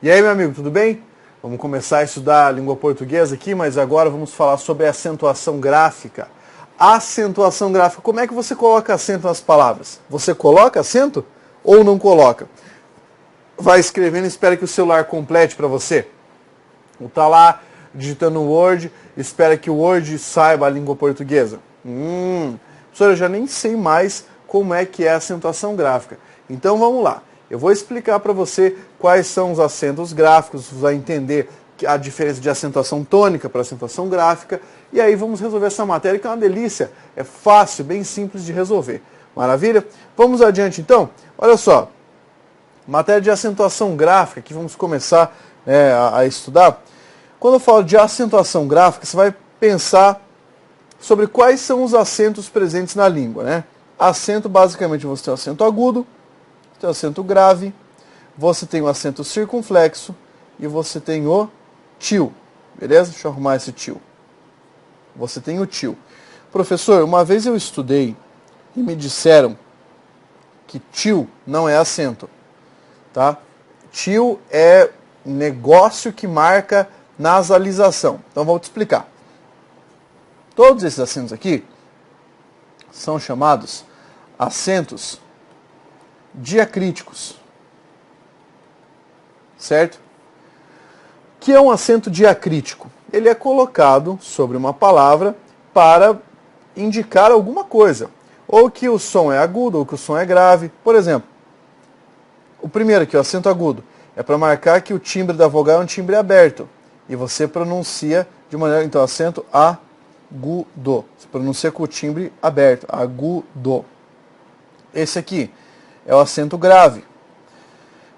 E aí, meu amigo, tudo bem? Vamos começar a estudar a língua portuguesa aqui, mas agora vamos falar sobre a acentuação gráfica. Acentuação gráfica, como é que você coloca acento nas palavras? Você coloca acento ou não coloca? Vai escrevendo e espera que o celular complete para você. Ou tá lá digitando no Word, espera que o Word saiba a língua portuguesa. Professor, eu já nem sei mais como é que é a acentuação gráfica. Então vamos lá. Eu vou explicar para você quais são os acentos gráficos, você vai entender a diferença de acentuação tônica para acentuação gráfica, e aí vamos resolver essa matéria que é uma delícia, é fácil, bem simples de resolver. Maravilha? Vamos adiante então? Olha só, matéria de acentuação gráfica, que vamos começar a estudar. Quando eu falo de acentuação gráfica, você vai pensar sobre quais são os acentos presentes na língua, né? Acento, basicamente, você tem o acento agudo, você tem o acento grave, você tem o acento circunflexo e você tem o til. Beleza? Deixa eu arrumar esse til. Você tem o til. Professor, uma vez eu estudei e me disseram que til não é acento. Tá? Til é negócio que marca nasalização. Então vou te explicar. Todos esses acentos aqui são chamados acentos diacríticos. Certo? O que é um acento diacrítico? Ele é colocado sobre uma palavra para indicar alguma coisa. Ou que o som é agudo, ou que o som é grave. Por exemplo, o primeiro aqui, o acento agudo, é para marcar que o timbre da vogal é um timbre aberto. E você pronuncia de maneira, então, acento agudo. Você pronuncia com o timbre aberto, agudo. Esse aqui é o acento grave.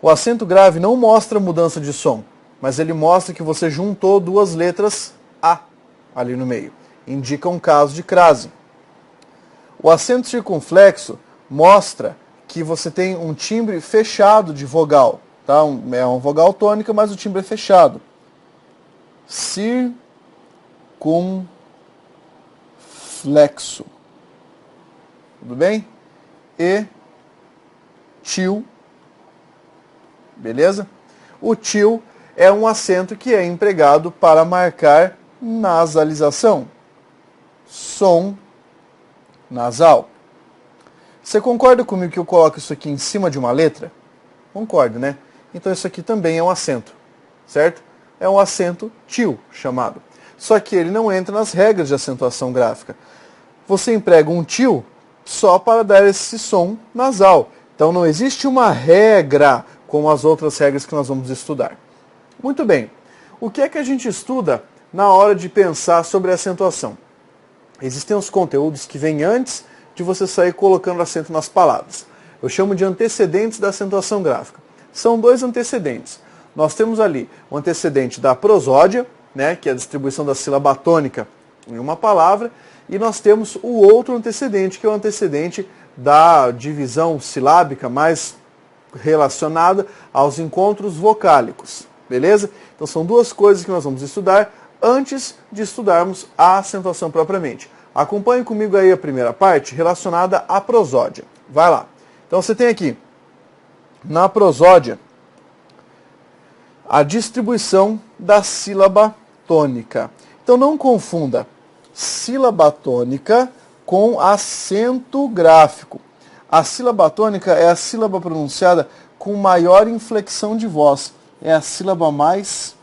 O acento grave não mostra mudança de som, mas ele mostra que você juntou duas letras A ali no meio. Indica um caso de crase. O acento circunflexo mostra que você tem um timbre fechado de vogal. Tá? É uma vogal tônica, mas o timbre é fechado. Circunflexo. Tudo bem? E til. Beleza? O til é um acento que é empregado para marcar nasalização. Som nasal. Você concorda comigo que eu coloco isso aqui em cima de uma letra? Concordo, né? Então isso aqui também é um acento, certo? É um acento til, chamado. Só que ele não entra nas regras de acentuação gráfica. Você emprega um til só para dar esse som nasal. Então não existe uma regra como as outras regras que nós vamos estudar. Muito bem. O que é que a gente estuda na hora de pensar sobre a acentuação? Existem os conteúdos que vêm antes de você sair colocando acento nas palavras. Eu chamo de antecedentes da acentuação gráfica. São dois antecedentes. Nós temos ali o antecedente da prosódia, né, que é a distribuição da sílaba tônica em uma palavra, e nós temos o outro antecedente, que é o antecedente da divisão silábica mais relacionada aos encontros vocálicos. Beleza? Então são duas coisas que nós vamos estudar antes de estudarmos a acentuação propriamente. Acompanhe comigo aí a primeira parte relacionada à prosódia. Vai lá. Então você tem aqui, na prosódia, a distribuição da sílaba tônica. Então não confunda sílaba tônica com acento gráfico. A sílaba tônica é a sílaba pronunciada com maior inflexão de voz. É a sílaba mais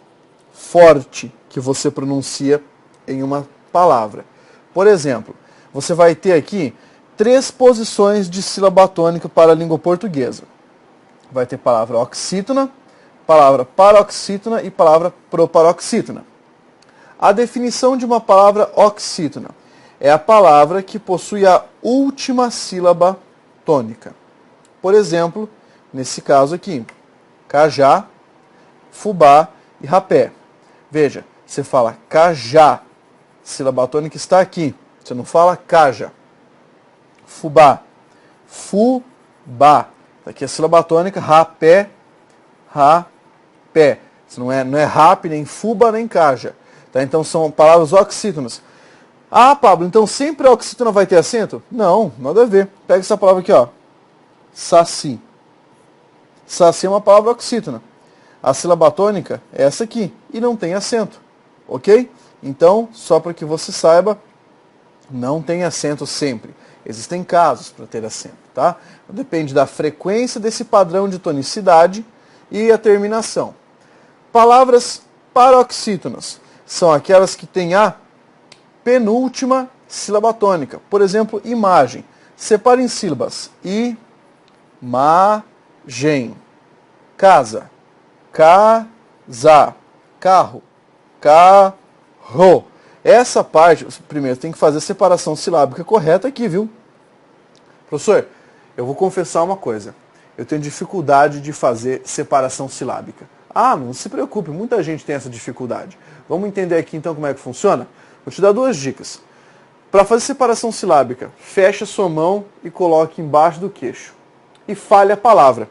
forte que você pronuncia em uma palavra. Por exemplo, você vai ter aqui 3 posições de sílaba tônica para a língua portuguesa. Vai ter palavra oxítona, palavra paroxítona e palavra proparoxítona. A definição de uma palavra oxítona é a palavra que possui a última sílaba tônica. Por exemplo, nesse caso aqui, cajá, fubá e rapé. Veja, você fala cajá, sílaba tônica está aqui. Você não fala caja. Fubá, fubá. Aqui é a sílaba tônica, rapé, rapé. Isso não é rap, nem fuba, nem caja. Tá? Então são palavras oxítonas. Ah, Pablo, então sempre a oxítona vai ter acento? Não, nada a ver. Pega essa palavra aqui, ó. Saci. Saci é uma palavra oxítona. A sílaba tônica é essa aqui e não tem acento, ok? Então, só para que você saiba, não tem acento sempre. Existem casos para ter acento, tá? Depende da frequência desse padrão de tonicidade e a terminação. Palavras paroxítonas são aquelas que têm a penúltima sílaba tônica. Por exemplo, imagem. Separe em sílabas. I-ma-gen. Casa. Casa. Carro. Carro. Essa parte, primeiro, tem que fazer a separação silábica correta aqui, viu? Professor, eu vou confessar uma coisa. Eu tenho dificuldade de fazer separação silábica. Ah, não se preocupe, muita gente tem essa dificuldade. Vamos entender aqui então como é que funciona? Vou te dar duas dicas. Para fazer separação silábica, feche a sua mão e coloque embaixo do queixo. E fale a palavra.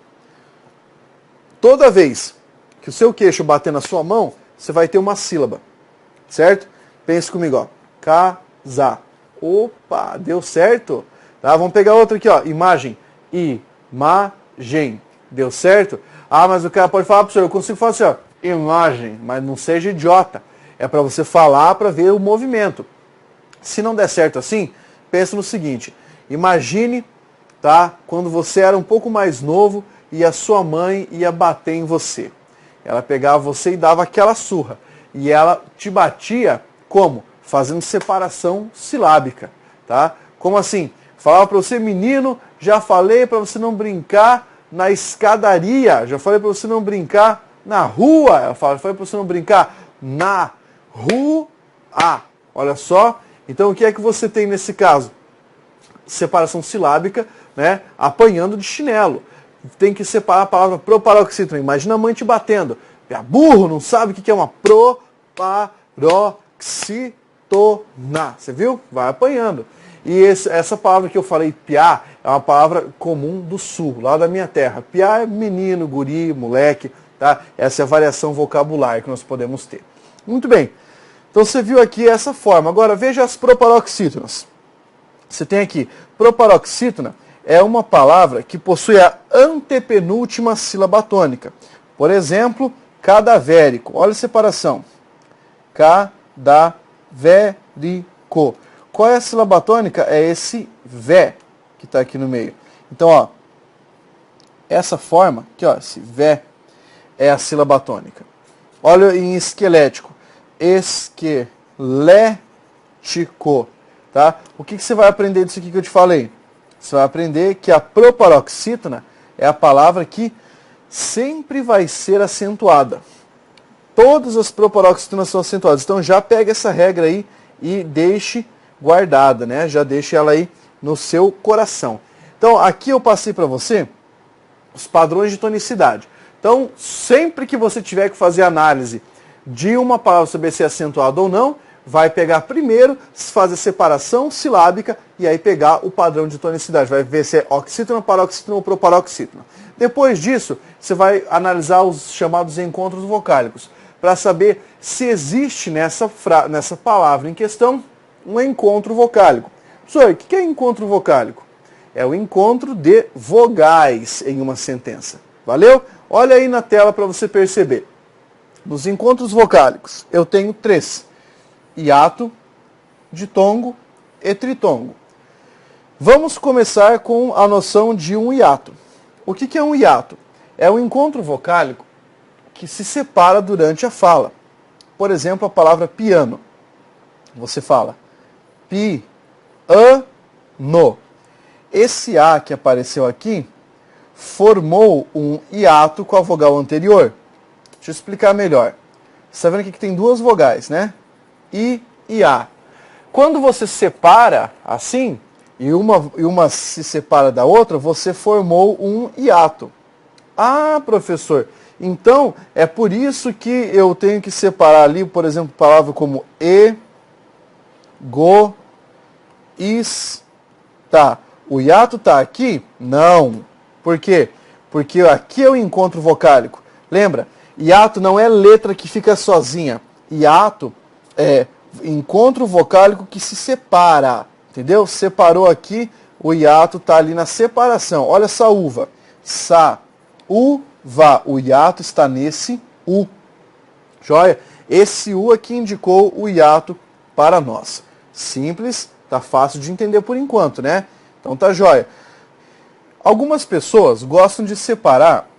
Toda vez que o seu queixo bater na sua mão, você vai ter uma sílaba. Certo? Pense comigo, ó. Casa. Opa, deu certo? Tá, vamos pegar outra aqui, ó. Imagem. Imagem. Deu certo? Ah, mas o cara pode falar, professor, eu consigo falar assim, ó. Imagem. Mas não seja idiota. É para você falar para ver o movimento. Se não der certo assim, pense no seguinte. Imagine, tá? Quando você era um pouco mais novo e a sua mãe ia bater em você. Ela pegava você e dava aquela surra. E ela te batia como? Fazendo separação silábica, tá? Como assim? Falava para você, menino, já falei para você não brincar na escadaria, já falei para você não brincar na rua, eu falei para você não brincar na rua. Olha só, então o que é que você tem nesse caso? Separação silábica, né? Apanhando de chinelo. Tem que separar a palavra proparoxítona. Imagina a mãe te batendo. Burro, não sabe o que é uma proparoxítona. Você viu? Vai apanhando. E essa palavra que eu falei, piá, é uma palavra comum do sul, lá da minha terra. Piá é menino, guri, moleque, tá? Essa é a variação vocabular que nós podemos ter. Muito bem. Então você viu aqui essa forma. Agora veja as proparoxítonas. Você tem aqui, proparoxítona é uma palavra que possui a antepenúltima sílaba tônica. Por exemplo, cadavérico. Olha a separação. Cadavérico. Qual é a sílaba tônica? É esse vé que está aqui no meio. Então, ó, essa forma, aqui, ó, esse vé é a sílaba tônica. Olha em esquelético. Esquelético. Tá? O que você vai aprender disso aqui que eu te falei? Você vai aprender que a proparoxítona é a palavra que sempre vai ser acentuada. Todas as proparoxítonas são acentuadas. Então já pega essa regra aí e deixe guardada, né? Já deixe ela aí no seu coração. Então aqui eu passei para você os padrões de tonicidade. Então sempre que você tiver que fazer análise de uma palavra saber se é acentuada ou não, vai pegar primeiro, fazer separação silábica e aí pegar o padrão de tonicidade. Vai ver se é oxítona, paroxítona ou proparoxítona. Depois disso, você vai analisar os chamados encontros vocálicos para saber se existe nessa palavra em questão um encontro vocálico. Professor, o que é encontro vocálico? É o encontro de vogais em uma sentença. Valeu? Olha aí na tela para você perceber. Nos encontros vocálicos, eu tenho 3. Hiato, ditongo e tritongo. Vamos começar com a noção de um hiato. O que é um hiato? É um encontro vocálico que se separa durante a fala. Por exemplo, a palavra piano. Você fala pi-a-no. Esse A que apareceu aqui formou um hiato com a vogal anterior. Deixa eu explicar melhor. Você está vendo aqui que tem 2 vogais, né? I e A. Quando você separa assim, e uma se separa da outra, você formou um hiato. Ah, professor, então é por isso que eu tenho que separar ali, por exemplo, palavras como e, go, is, tá. O hiato tá aqui? Não. Por quê? Porque aqui é o encontro vocálico. Lembra? Hiato não é letra que fica sozinha. Hiato é encontro vocálico que se separa, entendeu? Separou aqui, o hiato está ali na separação. Olha essa uva. Sa, u, vá, o hiato está nesse U. Joia? Esse U aqui indicou o hiato para nós. Simples, tá fácil de entender por enquanto, né? Então tá joia. Algumas pessoas gostam de separar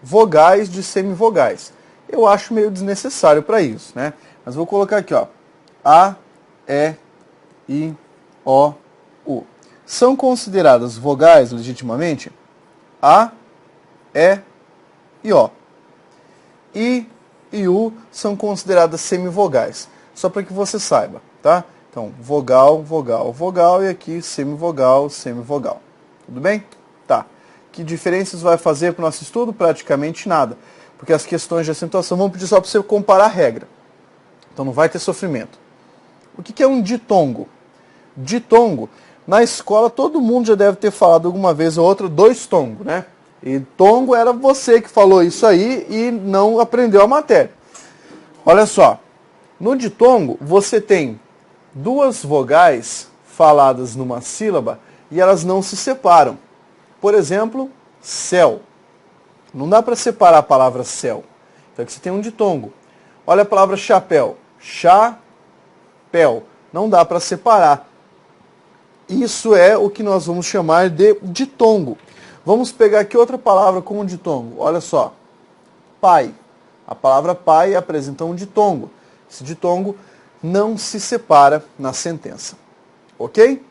vogais de semivogais. Eu acho meio desnecessário para isso, né? Mas vou colocar aqui, ó. A, E, I, O, U. São consideradas vogais, legitimamente, A, E e O. I e U são consideradas semivogais. Só para que você saiba, tá? Então, vogal, vogal, vogal e aqui semivogal, semivogal. Tudo bem? Tá. Que diferenças vai fazer para o nosso estudo? Praticamente nada. Porque as questões de acentuação vão pedir só para você comparar a regra. Então não vai ter sofrimento. O que é um ditongo? Ditongo, na escola todo mundo já deve ter falado alguma vez ou outra dois tongos, né? E tongo era você que falou isso aí e não aprendeu a matéria. Olha só, no ditongo você tem duas vogais faladas numa sílaba e elas não se separam. Por exemplo, céu. Não dá para separar a palavra céu. Então aqui você tem um ditongo. Olha a palavra chapéu. Chapéu. Não dá para separar. Isso é o que nós vamos chamar de ditongo. Vamos pegar aqui outra palavra com um ditongo. Olha só. Pai. A palavra pai apresenta um ditongo. Esse ditongo não se separa na sentença. Ok?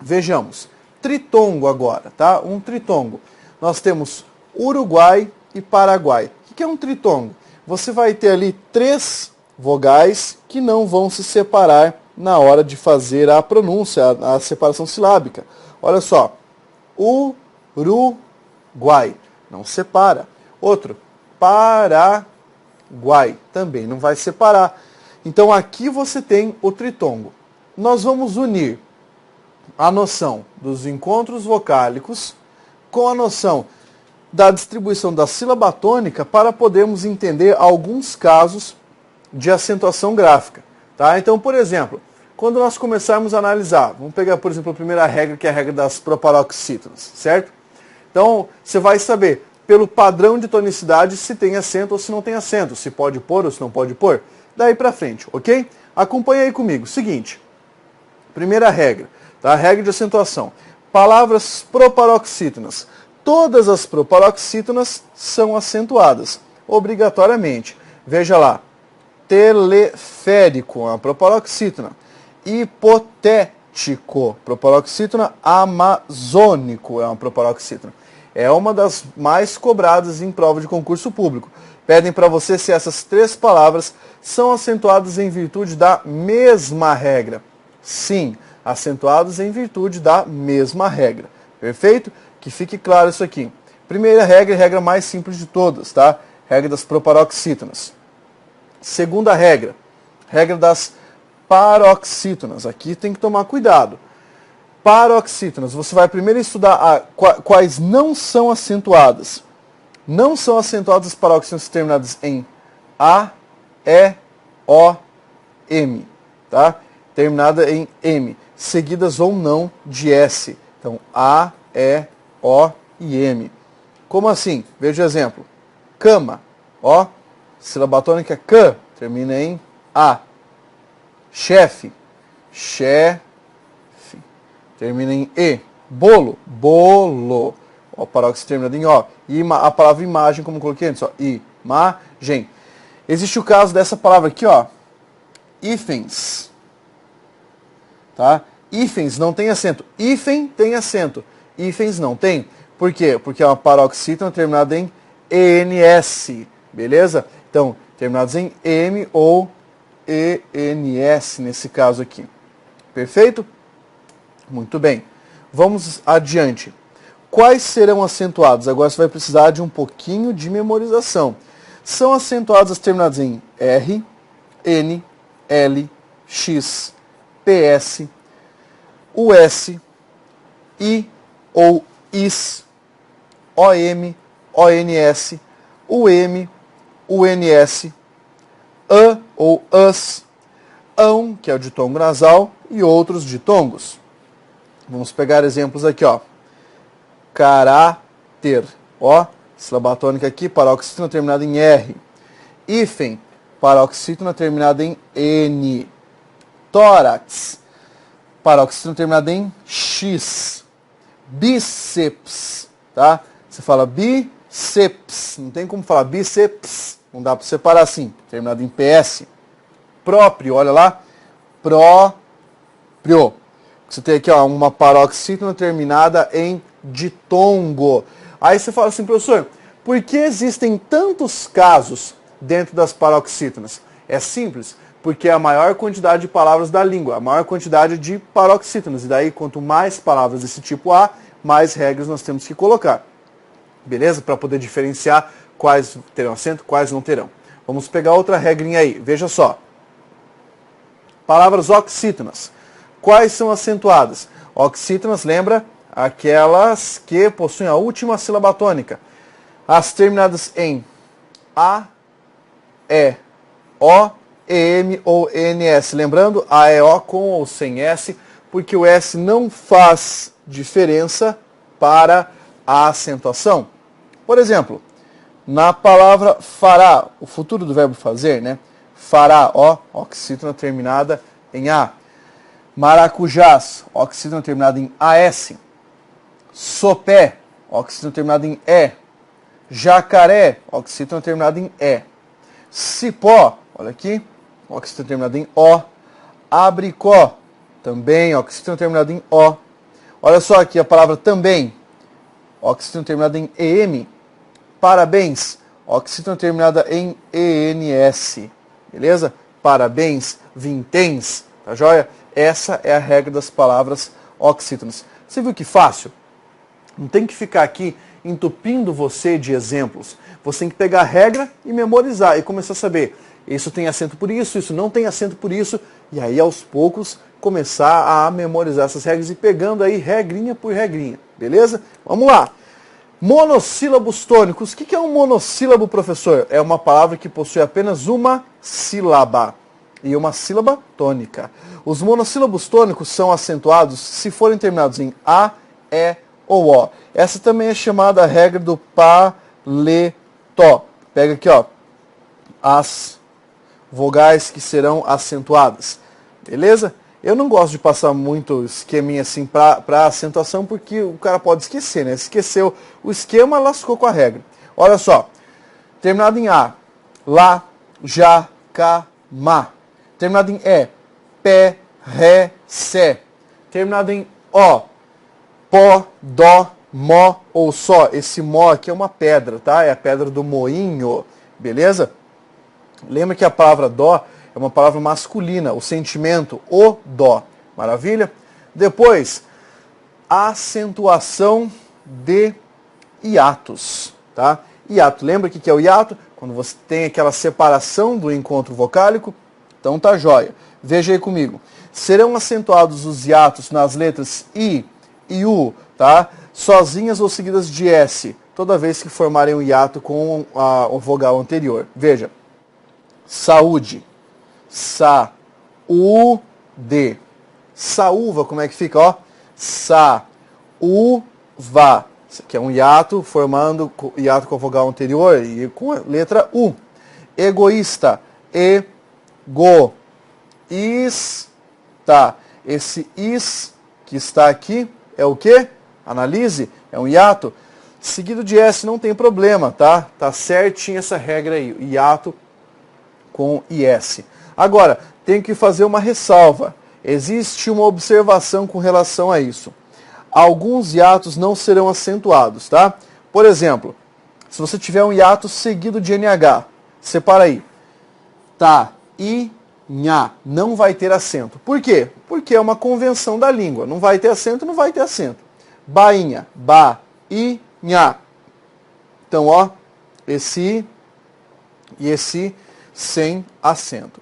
Vejamos. Tritongo agora, tá? Um tritongo. Nós temos Uruguai e Paraguai. O que é um tritongo? Você vai ter ali três vogais que não vão se separar na hora de fazer a pronúncia, a separação silábica. Olha só. Uruguai. Não separa. Outro. Paraguai. Também não vai separar. Então aqui você tem o tritongo. Nós vamos unir a noção dos encontros vocálicos com a noção da distribuição da sílaba tônica para podermos entender alguns casos de acentuação gráfica. Tá? Então, por exemplo, quando nós começarmos a analisar, vamos pegar, por exemplo, a primeira regra, que é a regra das proparoxítonas, certo? Então, você vai saber, pelo padrão de tonicidade, se tem acento ou se não tem acento, se pode pôr ou se não pode pôr. Daí para frente, ok? Acompanha aí comigo. Seguinte, primeira regra, tá? Regra de acentuação. Palavras proparoxítonas. Todas as proparoxítonas são acentuadas, obrigatoriamente. Veja lá. Teleférico, uma proparoxítona. Hipotético, proparoxítona. Amazônico, é uma proparoxítona. É uma das mais cobradas em prova de concurso público. Pedem para você se essas três palavras são acentuadas em virtude da mesma regra. Sim, acentuados em virtude da mesma regra. Perfeito? Que fique claro isso aqui. Primeira regra, a regra mais simples de todas, tá? Regra das proparoxítonas. Segunda regra, regra das paroxítonas. Aqui tem que tomar cuidado. Paroxítonas, você vai primeiro estudar quais não são acentuadas. Não são acentuadas as paroxítonas terminadas em A, E, O, M. Tá? Terminada em M. Seguidas ou não de S. Então, A, E, O e M. Como assim? Veja o exemplo. Cama. Ó. Sílaba tônica K. Termina em A. Chefe. Chefe. Termina em E. Bolo. Bolo. Ó, paróxito terminado em O. E a palavra imagem, como coloquei antes. Ó. Imagem. Existe o caso dessa palavra aqui, ó. Hífens. Tá? Hífens não tem acento. Hífen tem acento. Hífens não tem. Por quê? Porque é uma paroxítona terminada em ENS. Beleza? Então, terminados em M ou ENS nesse caso aqui. Perfeito? Muito bem. Vamos adiante. Quais serão acentuados? Agora você vai precisar de um pouquinho de memorização. São acentuados as terminadas em R, N, L, X, PS, US, I ou IS, OM, ONS, UM, UNS, AN ou US, ão, que é o ditongo nasal, e outros ditongos. Vamos pegar exemplos aqui, ó. Caráter, ó, silabatônica aqui, paroxítona terminada em R. Hífen, paroxítona terminada em N. Tórax, paroxítona terminada em X. Bíceps, tá? Você fala bíceps, não tem como falar bíceps, não dá para separar assim, terminado em PS. Próprio, olha lá, próprio. Você tem aqui ó, uma paroxítona terminada em ditongo. Aí você fala assim, professor, por que existem tantos casos dentro das paroxítonas? É simples, porque é a maior quantidade de palavras da língua, a maior quantidade de paroxítonas. E daí, quanto mais palavras desse tipo há, mais regras nós temos que colocar. Beleza? Para poder diferenciar quais terão acento, quais não terão. Vamos pegar outra regrinha aí. Veja só. Palavras oxítonas. Quais são acentuadas? Oxítonas, lembra? Aquelas que possuem a última sílaba tônica. As terminadas em A, E, O, EM ou NS. Lembrando, A, E, O com ou sem S, porque o S não faz diferença para a acentuação. Por exemplo, na palavra fará, o futuro do verbo fazer, né? Fará, ó, oxítona terminada em A. Maracujás, oxítona terminada em AS. Sopé, oxítona terminada em E. Jacaré, oxítona terminada em E. Cipó, olha aqui, oxítona terminada em O. Abricó, também oxítona terminada em O. Olha só aqui a palavra também, oxítona terminada em EM. Parabéns, oxítona terminada em ENS. Beleza? Parabéns, vinténs, tá joia? Essa é a regra das palavras oxítonas. Você viu que fácil? Não tem que ficar aqui entupindo você de exemplos. Você tem que pegar a regra e memorizar e começar a saber. Isso tem acento por isso não tem acento por isso. E aí, aos poucos, começar a memorizar essas regras e pegando aí regrinha por regrinha. Beleza? Vamos lá. Monossílabos tônicos. O que é um monossílabo, professor? É uma palavra que possui apenas uma sílaba e uma sílaba tônica. Os monossílabos tônicos são acentuados se forem terminados em A, E ou O. Essa também é chamada a regra do paletó. Pega aqui, ó, as vogais que serão acentuadas. Beleza? Eu não gosto de passar muito esqueminha assim para acentuação, porque o cara pode esquecer, né? Esqueceu o esquema, lascou com a regra. Olha só. Terminado em A, lá, já, cá, má. Terminado em E, pé, ré, sé. Terminado em O, pó, dó, mó ou só. Esse mó aqui é uma pedra, tá? É a pedra do moinho, beleza? Lembra que a palavra dó é uma palavra masculina, o sentimento, o dó. Maravilha? Depois, acentuação de hiatos, tá? Hiato, lembra o que é o hiato? Quando você tem aquela separação do encontro vocálico, então tá jóia. Veja aí comigo. Serão acentuados os hiatos nas letras I e U, tá? Sozinhas ou seguidas de S, toda vez que formarem um hiato com a vogal anterior. Veja. Saúde. Saúde. Saúva, como é que fica? Ó? Saúva. Isso aqui é um hiato, formando hiato com a vogal anterior e com a letra U. Egoísta. Egoísta. Esse is que está aqui é o quê? Analise. É um hiato. Seguido de S não tem problema, tá? Tá certinho essa regra aí. Hiato com IS. Agora, tenho que fazer uma ressalva. Existe uma observação com relação a isso. Alguns hiatos não serão acentuados, tá? Por exemplo, se você tiver um hiato seguido de NH, separa aí. Tá, I, nha, não vai ter acento. Por quê? Porque é uma convenção da língua. Não vai ter acento, não vai ter acento. Bainha, ba, I, nha. Então, ó, esse I e esse I sem acento.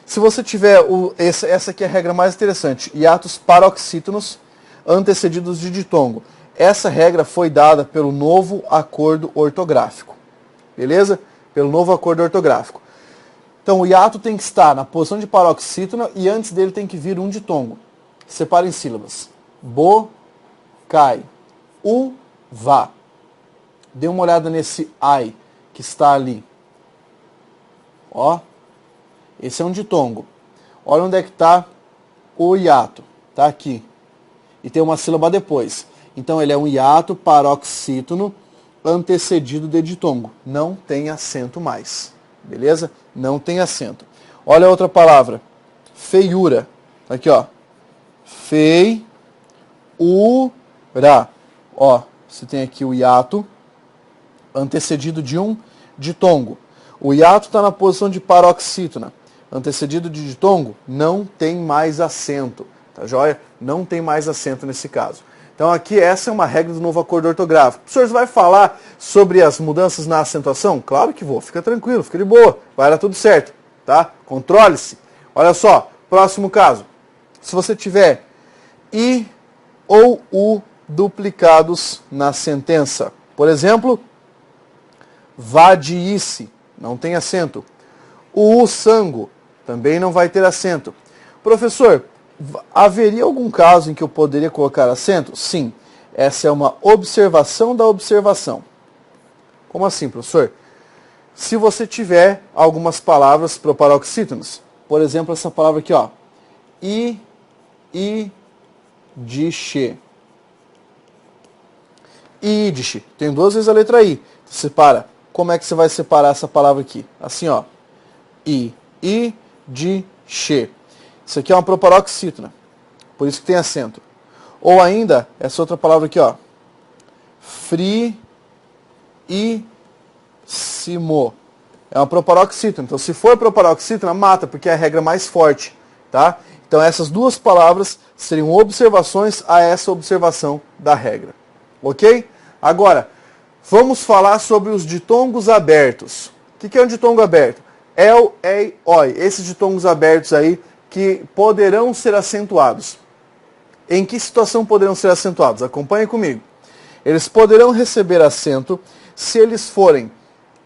Se você tiver, essa aqui é a regra mais interessante, hiatos paroxítonos antecedidos de ditongo. Essa regra foi dada pelo novo acordo ortográfico. Beleza? Pelo novo acordo ortográfico. Então o hiato tem que estar na posição de paroxítona e antes dele tem que vir um ditongo. Separa em sílabas. Bo, cai, u, vá. Dê uma olhada nesse I que está ali. Ó, esse é um ditongo. Olha onde é que está o hiato. Está aqui. E tem uma sílaba depois. Então ele é um hiato paroxítono antecedido de ditongo. Não tem acento mais. Beleza? Não tem acento. Olha a outra palavra. Feiura. Aqui, ó. Feiura. Ó, você tem aqui o hiato antecedido de um ditongo. O hiato está na posição de paroxítona. Antecedido de ditongo, não tem mais acento. Tá joia? Não tem mais acento nesse caso. Então aqui essa é uma regra do novo acordo ortográfico. Professor, você vai falar sobre as mudanças na acentuação? Claro que vou. Fica tranquilo, fica de boa. Vai dar tudo certo. Tá? Controle-se. Olha só, próximo caso. Se você tiver I ou U duplicados na sentença. Por exemplo, vadiisse, não tem acento. O sango, também não vai ter acento. Professor, haveria algum caso em que eu poderia colocar acento? Sim, essa é uma observação da observação. Como assim, professor? Se você tiver algumas palavras proparoxítonas, por exemplo, essa palavra aqui, ó, idiche. Idiche, tem duas vezes a letra I. Separa. Como é que você vai separar essa palavra aqui? Assim, ó. Idiche. Isso aqui é uma proparoxítona. Por isso que tem acento. Ou ainda, essa outra palavra aqui, ó. Friíssimo. É uma proparoxítona. Então, se for proparoxítona, mata, porque é a regra mais forte. Tá? Então, essas duas palavras seriam observações a essa observação da regra. Ok? Agora, vamos falar sobre os ditongos abertos. O que é um ditongo aberto? El, ei, oi. Esses ditongos abertos aí que poderão ser acentuados. Em que situação poderão ser acentuados? Acompanhe comigo. Eles poderão receber acento se eles forem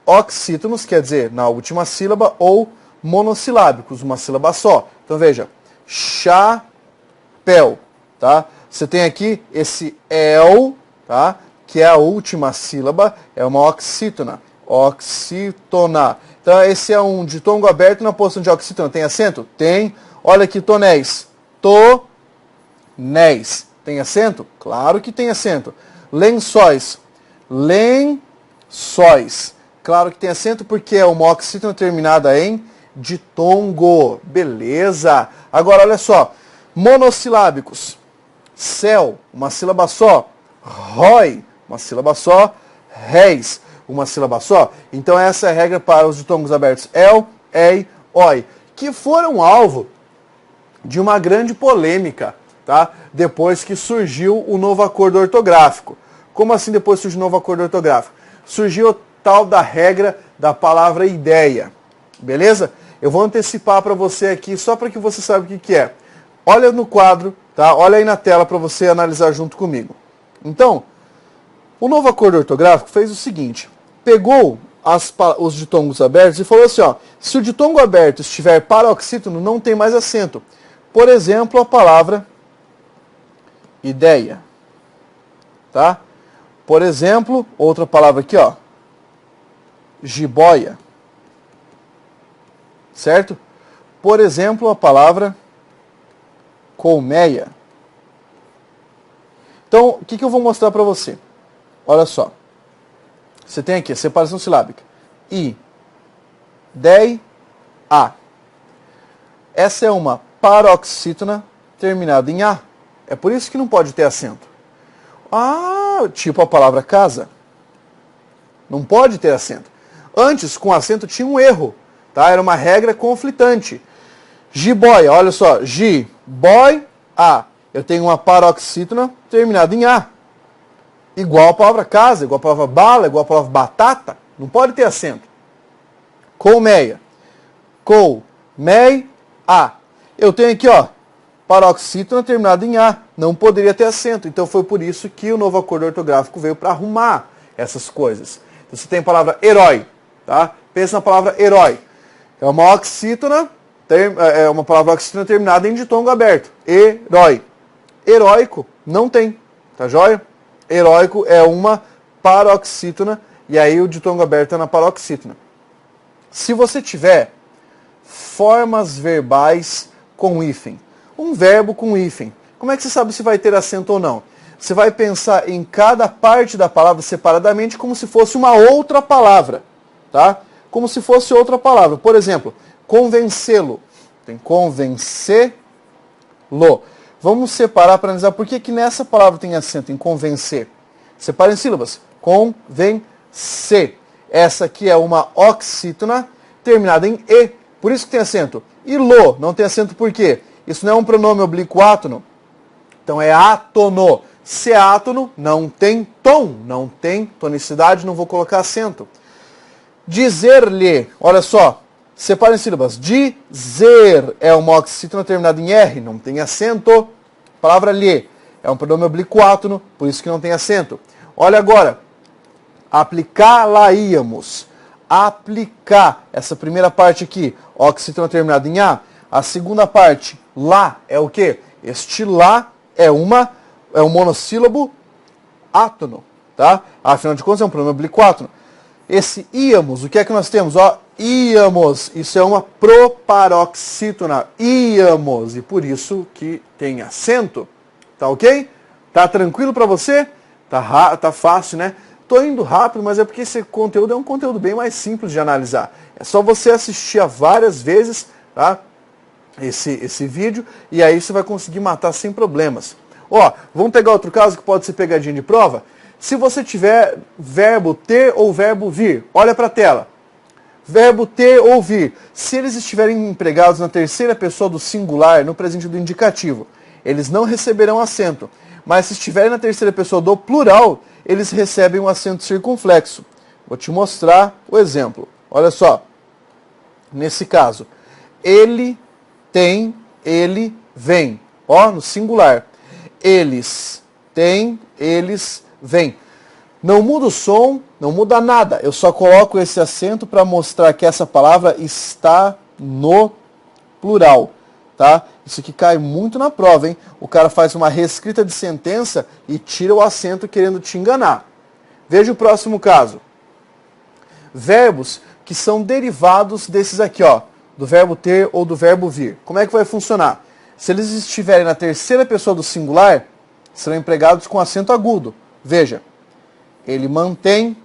oxítonos, quer dizer, na última sílaba, ou monossilábicos, uma sílaba só. Então veja, chapéu, tá? Você tem aqui esse el, tá? Que é a última sílaba, é uma oxítona. Oxítona. Então esse é um ditongo aberto na posição de oxítona. Tem acento? Tem. Olha aqui, tonéis. Tonéis. Tem acento? Claro que tem acento. Lençóis. Lençóis. Claro que tem acento porque é uma oxítona terminada em ditongo. Beleza. Agora, olha só. Monossilábicos. Céu, uma sílaba só. Rói, uma sílaba só. Réis, uma sílaba só. Então essa é a regra para os ditongos abertos. El, ei, oi. Que foram alvo de uma grande polêmica, tá? Depois que surgiu o novo acordo ortográfico. Como assim depois surgiu o novo acordo ortográfico? Surgiu tal da regra da palavra ideia. Beleza? Eu vou antecipar para você aqui, só para que você saiba o que é. Olha no quadro, tá? Olha aí na tela para você analisar junto comigo. Então, o novo acordo ortográfico fez o seguinte. Pegou os ditongos abertos e falou assim, ó. Se o ditongo aberto estiver paroxítono, não tem mais acento. Por exemplo, a palavra ideia. Tá? Por exemplo, outra palavra aqui, ó. Jiboia. Certo? Por exemplo, a palavra colmeia. Então, o que eu vou mostrar para você? Olha só. Você tem aqui a separação silábica. I, dei, a. Essa é uma paroxítona terminada em a. É por isso que não pode ter acento. Ah, tipo a palavra casa. Não pode ter acento. Antes, com acento, tinha um erro. Tá? Era uma regra conflitante. Jiboia, olha só. Jiboia, a. Eu tenho uma paroxítona terminada em a. Igual a palavra casa, igual a palavra bala, igual a palavra batata. Não pode ter acento. Colmeia. Colmeia. Eu tenho aqui, ó, paroxítona terminada em a. Não poderia ter acento. Então foi por isso que o novo acordo ortográfico veio para arrumar essas coisas. Então, você tem a palavra herói. Tá? Pensa na palavra herói. É uma oxítona, é uma palavra oxítona terminada em ditongo aberto. Herói. Heróico não tem. Tá joia? Heróico é uma paroxítona, e aí o ditongo aberto é na paroxítona. Se você tiver formas verbais com hífen, um verbo com hífen, como é que você sabe se vai ter acento ou não? Você vai pensar em cada parte da palavra separadamente como se fosse uma outra palavra, tá? Como se fosse outra palavra. Por exemplo, convencê-lo. Tem convencê-lo. Vamos separar para analisar por que nessa palavra tem acento, em convencer. Separa em sílabas. Convencer. Essa aqui é uma oxítona terminada em E. Por isso que tem acento. E lo não tem acento por quê? Isso não é um pronome oblíquo átono. Então é átono. Se é átono, não tem tom, não tem tonicidade, não vou colocar acento. Dizer-lhe, olha só, separa em sílabas. Dizer é uma oxítona terminada em R, não tem acento. Palavra lhe é um pronome oblíquo átono, por isso que não tem acento. Olha agora, aplicá-la-íamos. Aplicar, essa primeira parte aqui, oxítona terminada em A. A segunda parte, lá, é o quê? Este lá é um monossílabo átono, tá? Afinal de contas é um pronome oblíquo átono. Esse íamos, o que é que nós temos? Ó, íamos, isso é uma proparoxítona, íamos, e por isso que tem acento, tá ok? Tá tranquilo para você? Tá fácil, né? Tô indo rápido, mas é porque esse conteúdo é um conteúdo bem mais simples de analisar. É só você assistir várias vezes, tá? Esse vídeo, e aí você vai conseguir matar sem problemas. Ó, vamos pegar outro caso que pode ser pegadinha de prova. Se você tiver verbo ter ou verbo vir, olha para a tela. Verbo ter ou vir, se eles estiverem empregados na terceira pessoa do singular, no presente do indicativo, eles não receberão acento. Mas se estiverem na terceira pessoa do plural, eles recebem um acento circunflexo. Vou te mostrar o exemplo. Olha só. Nesse caso, ele tem, ele vem. Ó, no singular. Eles têm, eles vêm. Não muda o som, não muda nada. Eu só coloco esse acento para mostrar que essa palavra está no plural, tá? Isso aqui cai muito na prova, hein? O cara faz uma reescrita de sentença e tira o acento querendo te enganar. Veja o próximo caso. Verbos que são derivados desses aqui, ó, do verbo ter ou do verbo vir. Como é que vai funcionar? Se eles estiverem na terceira pessoa do singular, serão empregados com acento agudo. Veja, ele mantém,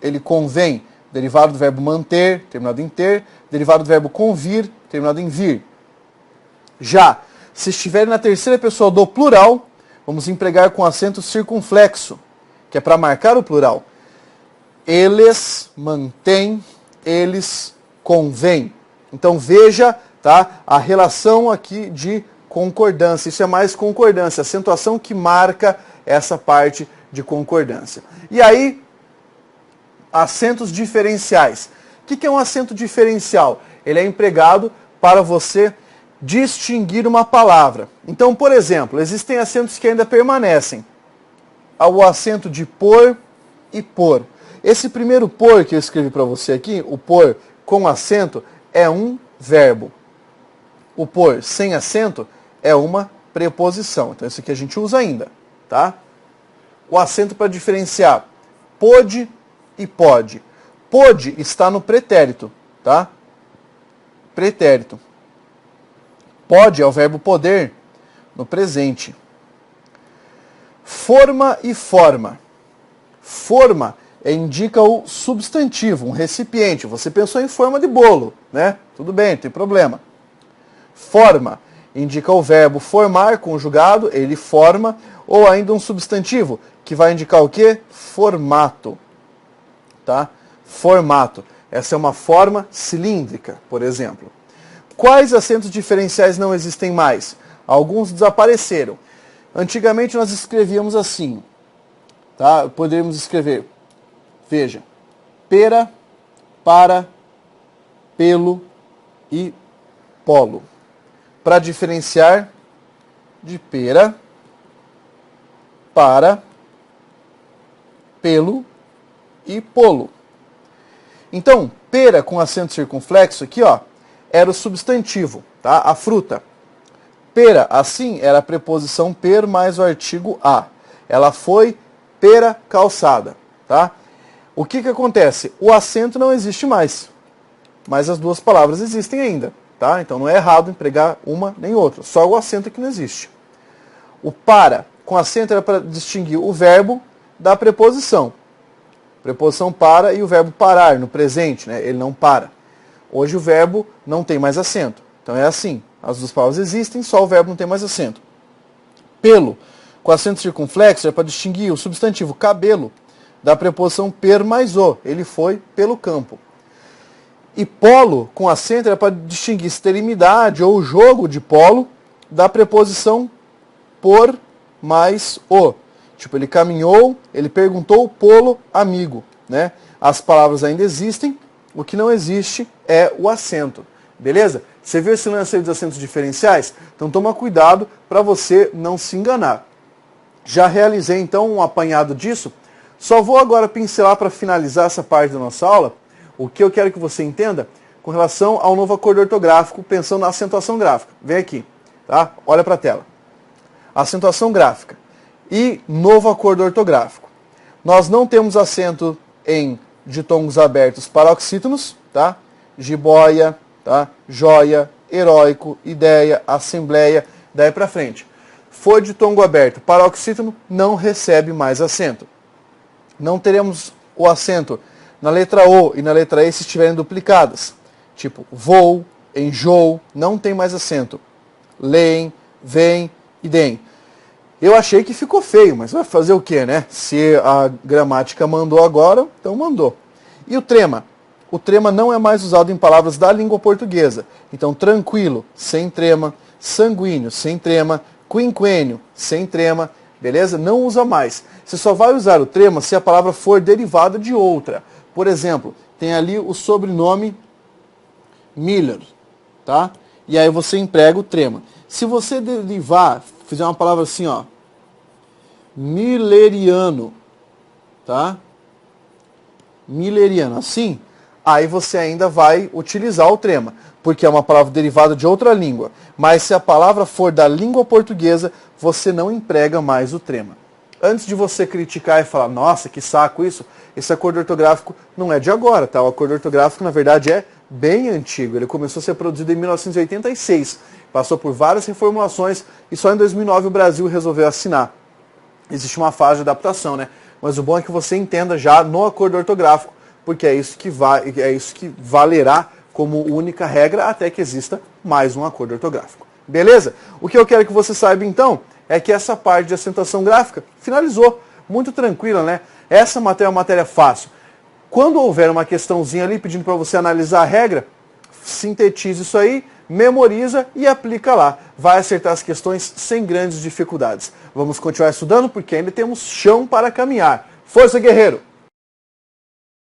ele convém, derivado do verbo manter, terminado em ter, derivado do verbo convir, terminado em vir. Já, se estiverem na terceira pessoa do plural, vamos empregar com acento circunflexo, que é para marcar o plural. Eles mantêm, eles convêm. Então veja, tá, a relação aqui de concordância. Isso é mais concordância, acentuação que marca essa parte de concordância. E aí, acentos diferenciais. O que é um acento diferencial? Ele é empregado para você distinguir uma palavra. Então, por exemplo, existem acentos que ainda permanecem. O acento de por e por. Esse primeiro por que eu escrevi para você aqui, o por com acento, é um verbo. O por sem acento é uma preposição. Então, isso aqui a gente usa ainda, tá? O acento para diferenciar pôde e pode. Pôde está no pretérito, tá? Pretérito. Pode é o verbo poder no presente. Forma e forma. Forma indica o substantivo, um recipiente. Você pensou em forma de bolo, né? Tudo bem, não tem problema. Forma indica o verbo formar, conjugado, ele forma, ou ainda um substantivo, que vai indicar o quê? Formato. Tá? Formato. Essa é uma forma cilíndrica, por exemplo. Quais acentos diferenciais não existem mais? Alguns desapareceram. Antigamente nós escrevíamos assim. Tá? Poderíamos escrever, veja, pera, para, pelo e polo. Para diferenciar de pera, para, pelo e polo. Então, pera com acento circunflexo aqui, ó, era o substantivo, tá? A fruta. Pera, assim, era a preposição per mais o artigo a. Ela foi pera calçada. tá? O que acontece? O acento não existe mais, mas as duas palavras existem ainda, tá? Então não é errado empregar uma nem outra, só o acento que não existe. O para com acento era para distinguir o verbo da preposição. Preposição para e o verbo parar no presente, né? Ele não para. Hoje o verbo não tem mais acento. Então é assim, as duas palavras existem, só o verbo não tem mais acento. Pelo com acento circunflexo é para distinguir o substantivo cabelo da preposição per mais o. Ele foi pelo campo. E polo com acento era para distinguir esterilidade ou jogo de polo da preposição por mais o. Tipo, ele caminhou, ele perguntou polo amigo, né? As palavras ainda existem, o que não existe é o acento, beleza? Você viu esse lance aí dos acentos diferenciais? Então toma cuidado para você não se enganar. Já realizei então um apanhado disso, só vou agora pincelar para finalizar essa parte da nossa aula, o que eu quero que você entenda com relação ao novo acordo ortográfico, pensando na acentuação gráfica. Vem aqui, tá? Olha para a tela. Acentuação gráfica e novo acordo ortográfico. Nós não temos acento em ditongos abertos paroxítonos, tá? Jiboia, tá? Joia, heróico, ideia, assembleia, daí para frente. For ditongo aberto paroxítono, não recebe mais acento. Não teremos o acento na letra O e na letra E se estiverem duplicadas. Tipo, vou, enjoo, não tem mais acento. Leem, vem e deem. Eu achei que ficou feio, mas vai fazer o quê, né? Se a gramática mandou agora, então mandou. E o trema? O trema não é mais usado em palavras da língua portuguesa. Então, tranquilo, sem trema. Sanguíneo, sem trema. Quinquênio, sem trema. Beleza? Não usa mais. Você só vai usar o trema se a palavra for derivada de outra. Por exemplo, tem ali o sobrenome Miller, tá? E aí você emprega o trema. Se você derivar, fizer uma palavra assim, ó, milleriano, tá? Milleriano, assim, aí você ainda vai utilizar o trema, porque é uma palavra derivada de outra língua. Mas se a palavra for da língua portuguesa, você não emprega mais o trema. Antes de você criticar e falar, nossa, que saco isso, esse acordo ortográfico não é de agora, tá? O acordo ortográfico, na verdade, é bem antigo. Ele começou a ser produzido em 1986. Passou por várias reformulações e só em 2009 o Brasil resolveu assinar. Existe uma fase de adaptação, né? Mas o bom é que você entenda já no acordo ortográfico, porque é isso que valerá como única regra até que exista mais um acordo ortográfico. Beleza? O que eu quero que você saiba então é que essa parte de acentuação gráfica finalizou. Muito tranquila, né? Essa matéria é uma matéria fácil. Quando houver uma questãozinha ali pedindo para você analisar a regra, sintetize isso aí, memoriza e aplica lá. Vai acertar as questões sem grandes dificuldades. Vamos continuar estudando porque ainda temos chão para caminhar. Força, guerreiro!